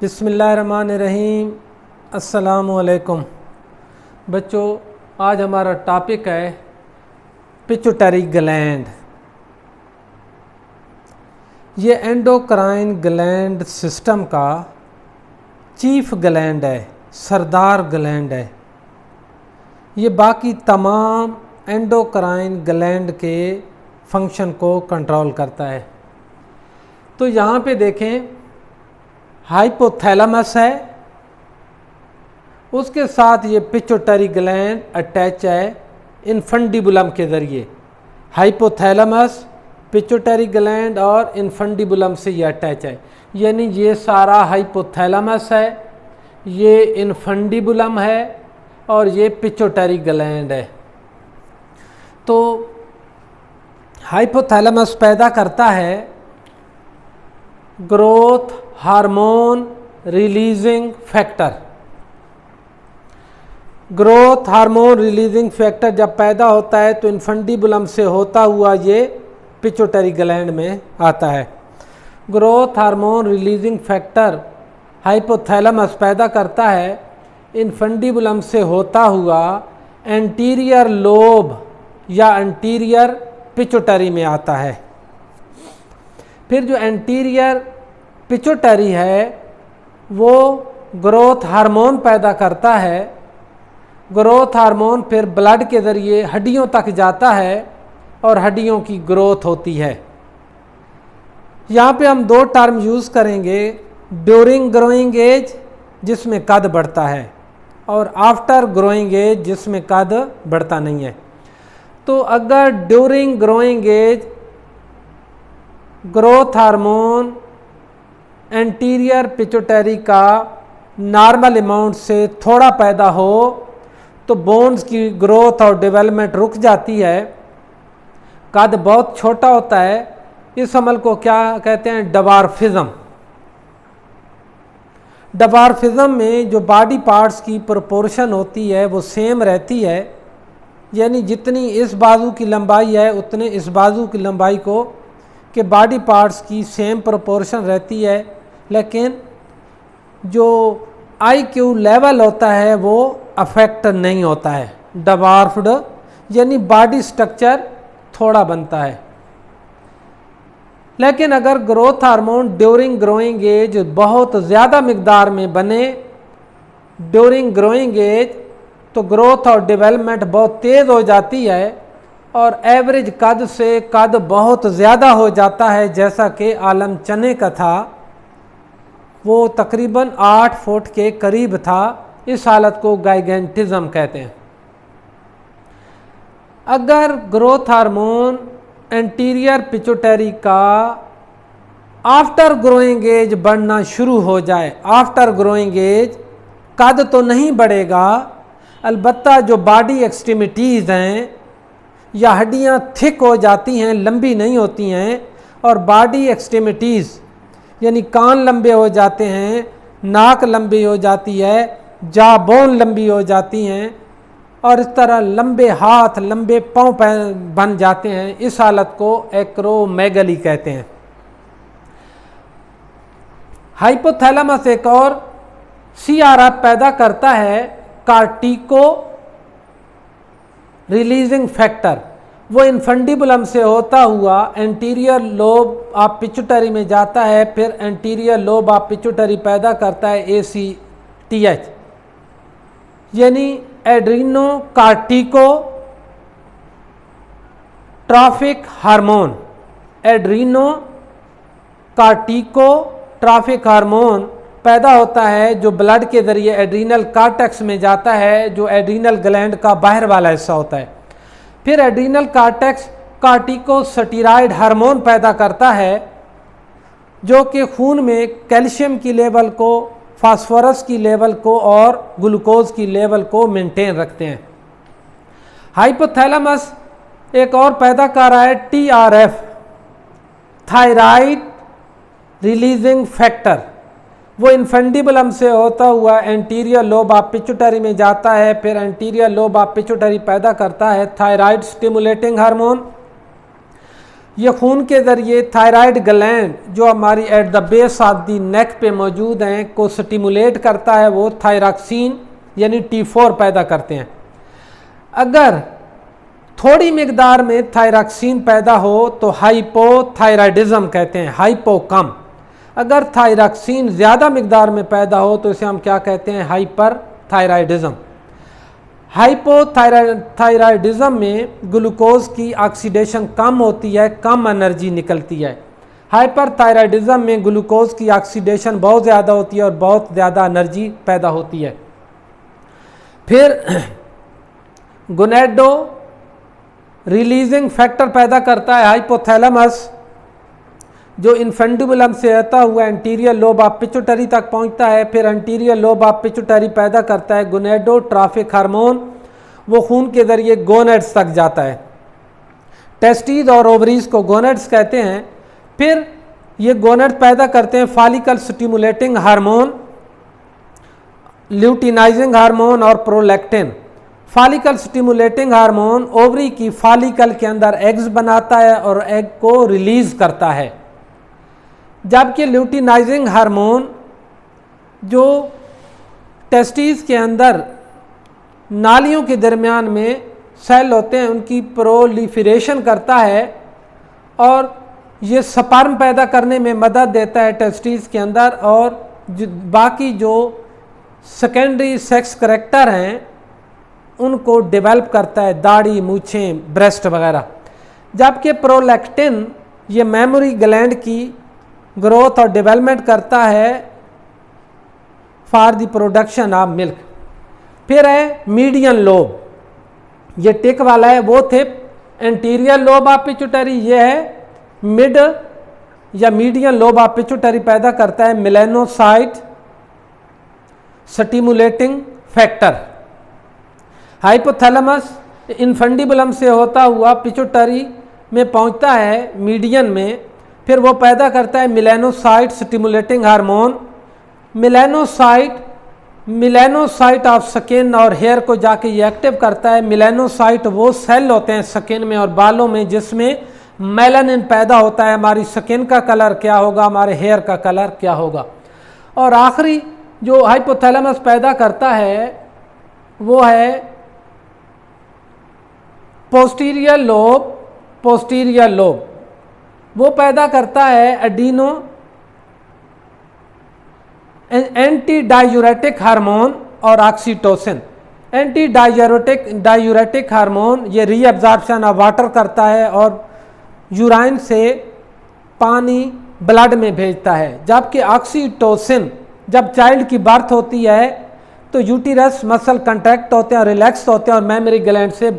बिस्मिल्लाहिर्रहमानिर्रहीम। अस्सलामुअलैकुम बच्चों, आज हमारा टॉपिक है पिट्यूटरी ग्लैंड। ये एंडोक्राइन ग्लैंड सिस्टम का चीफ ग्लैंड है, सरदार ग्लैंड है। ये बाकी तमाम एंडोक्राइन ग्लैंड के फंक्शन को कंट्रोल करता है। तो यहाँ पे देखें, हाइपोथैलेमस है, उसके साथ ये पिट्यूटरी ग्लैंड अटैच है इन्फंडिबुलम के ज़रिए। हाइपोथैलेमस, पिट्यूटरी ग्लैंड और इन्फंडिबुलम से ये अटैच है। यानी ये सारा हाइपोथैलेमस है, ये इन्फंडिबुलम है और ये पिट्यूटरी ग्लैंड है। तो हाइपोथैलेमस पैदा करता है growth hormone releasing factor. Growth hormone releasing factor जब पैदा होता है तो इन्फंडिबुलम से होता हुआ ये पिट्यूटरी ग्लैंड में आता है। Growth hormone releasing factor hypothalamus पैदा करता है, इन्फंडिबुलम से होता हुआ एंटीरियर लोब या एंटीरियर पिट्यूटरी में आता है। फिर जो एंटीरियर पिट्यूटरी है वो ग्रोथ हार्मोन पैदा करता है। ग्रोथ हार्मोन फिर ब्लड के ज़रिए हड्डियों तक जाता है और हड्डियों की ग्रोथ होती है। यहाँ पे हम दो टर्म यूज़ करेंगे, ड्यूरिंग ग्रोइंग एज जिसमें कद बढ़ता है और आफ्टर ग्रोइंग एज जिसमें कद बढ़ता नहीं है। तो अगर during growing age growth hormone anterior pituitary का नॉर्मल अमाउंट से थोड़ा पैदा हो तो बोन्स की ग्रोथ और डेवलपमेंट रुक जाती है, कद बहुत छोटा होता है। इस अमल को क्या कहते हैं? डवार्फिज्म। डवार्फिज्म में जो बॉडी पार्ट्स की प्रोपोर्शन होती है वो सेम रहती है, यानी जितनी इस बाजू की लंबाई है उतने इस बाजू की लंबाई को के बॉडी पार्ट्स की सेम प्रोपोर्शन रहती है, लेकिन जो IQ लेवल होता है वो अफेक्ट नहीं होता है। डवार्फ्ड यानी बॉडी स्ट्रक्चर थोड़ा बनता है। लेकिन अगर growth hormone during growing age बहुत ज़्यादा मिकदार में बने ड्यूरिंग ग्रोइंग एज तो ग्रोथ और डेवलपमेंट बहुत तेज़ हो जाती है और एवरेज कद से कद बहुत ज़्यादा हो जाता है, जैसा कि आलम चने का था, वो तकरीबन 8 फुट के करीब था। इस हालत को गाइगेंटिज्म कहते हैं। अगर ग्रोथ हार्मोन एंटीरियर पिट्यूटरी का आफ्टर ग्रोइंग एज बढ़ना शुरू हो जाए, आफ्टर ग्रोइंग एज कद तो नहीं बढ़ेगा, अलबत्ता जो बॉडी एक्सट्रीमिटीज़ हैं या हड्डियां थिक हो जाती हैं, लंबी नहीं होती हैं, और बॉडी एक्सट्रीमिटीज़ यानी कान लंबे हो जाते हैं, नाक लंबी हो जाती है, जा बोन लंबी हो जाती हैं और इस तरह लंबे हाथ लंबे पाँव बन जाते हैं। इस हालत को एक्रोमेगली कहते हैं। हाइपोथैलेमस एक और CRF पैदा करता है, कार्टिको रिलीजिंग फैक्टर। वो इन्फंडिबुलम से होता हुआ एंटीरियर लोब ऑफ पिट्यूटरी में जाता है, फिर एंटीरियर लोब ऑफ पिट्यूटरी पैदा करता है ACTH यानी adrenocorticotrophic hormone. Adrenocorticotrophic hormone पैदा होता है जो ब्लड के ज़रिए एड्रीनल कॉर्टेक्स में जाता है, जो एड्रीनल ग्लैंड का बाहर वाला हिस्सा होता है। फिर एड्रीनल कॉर्टेक्स कार्टिकोस्टेरॉइड हार्मोन पैदा करता है जो कि खून में कैल्शियम की लेवल को, फास्फोरस की लेवल को और ग्लूकोज की लेवल को मेंटेन रखते हैं। हाइपोथैलेमस एक और पैदा कर रहा है TRF, थायराइड रिलीजिंग फैक्टर। वो इन्फंडिबुलम से होता हुआ एंटीरियर लोब ऑफ पिट्यूटरी में जाता है, फिर एंटीरियर लोब ऑफ पिट्यूटरी पैदा करता है थायराइड स्टिमुलेटिंग हार्मोन। ये खून के ज़रिए थायराइड ग्लैंड जो हमारी at the base of the neck पे मौजूद हैं को स्टिमुलेट करता है, वो थायरॉक्सिन यानी T4 पैदा करते हैं। अगर थोड़ी मिकदार में थायरॉक्सिन पैदा हो तो हाइपोथायराइडिज्म कहते हैं, हाइपो कम। अगर थायरॉक्सिन ज़्यादा मिकदार में पैदा हो तो इसे हम क्या कहते हैं, हाइपर थायराइडिज्म। हाइपोथायराइडिज्म में ग्लूकोज की ऑक्सीडेशन कम होती है, कम एनर्जी निकलती है। हाइपरथायराइडिज्म में ग्लूकोज की ऑक्सीडेशन बहुत ज़्यादा होती है और बहुत ज़्यादा एनर्जी पैदा होती है। फिर गोनेडो रिलीजिंग फैक्टर पैदा करता है हाइपोथैलेमस, जो इन्फेंडिबुलम से आता हुआ एंटीरियर लोब ऑफ पिट्यूटरी तक पहुंचता है। फिर एंटीरियर लोब ऑफ पिट्यूटरी पैदा करता है गोनेडोट्रॉफिक हार्मोन, वो खून के जरिए गोनेड्स तक जाता है। टेस्टिस और ओवरीज को गोनेड्स कहते हैं। फिर ये गोनेड्स पैदा करते हैं follicle stimulating hormone, luteinizing hormone और prolactin. Follicle stimulating hormone ovary की फॉलिकल के अंदर एग्स बनाता है और एग को रिलीज करता है, जबकि ल्यूटिनाइजिंग हार्मोन जो टेस्टिस के अंदर नालियों के दरमियान में सेल होते हैं उनकी प्रोलिफरेशन करता है और ये स्पर्म पैदा करने में मदद देता है टेस्टिस के अंदर, और बाकी जो सेकेंडरी सेक्स करैक्टर हैं उनको डेवलप करता है, दाढ़ी, मूछें, ब्रेस्ट वगैरह। जबकि प्रोलैक्टिन ये मेमोरी ग्लैंड की ग्रोथ और डेवलपमेंट करता है for the production of milk. फिर है मीडियन लोब, ये टिक वाला है, वो थे एंटीरियर लोब ऑफ पिट्यूटरी, ये है मिड या मीडियन लोब ऑफ पिट्यूटरी पैदा करता है melanocyte stimulating factor. Hypothalamus infundibulum से होता हुआ पिट्यूटरी में पहुंचता है मीडियन में, फिर वो पैदा करता है melanocyte stimulating hormone. Melanocyte of skin और हेयर को जाके ये एक्टिव करता है। मेलानोसाइट वो सेल होते हैं स्किन में और बालों में जिसमें मेलानिन पैदा होता है, हमारी स्किन का कलर क्या होगा, हमारे हेयर का कलर क्या होगा। और आखिरी जो हाइपोथैलेमस पैदा करता है वो है पोस्टीरियर लोब, वो पैदा करता है एडिनो एंटी डायूरेटिक हार्मोन और ऑक्सीटोसिन। एंटी डायूरेटिक हार्मोन ये रीअब्जॉर्प्शन ऑफ वाटर करता है और यूराइन से पानी ब्लड में भेजता है, जबकि ऑक्सीटोसिन जब चाइल्ड की बर्थ होती है तो यूटिरस मसल कंट्रैक्ट होते हैं और रिलैक्स होते हैं और मेमोरी ग्लैंड से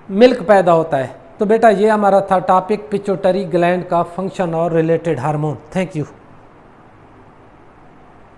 मिल्क पैदा होता है। तो बेटा ये हमारा था टॉपिक पिट्यूटरी ग्लैंड का फंक्शन और रिलेटेड हार्मोन। Thank you.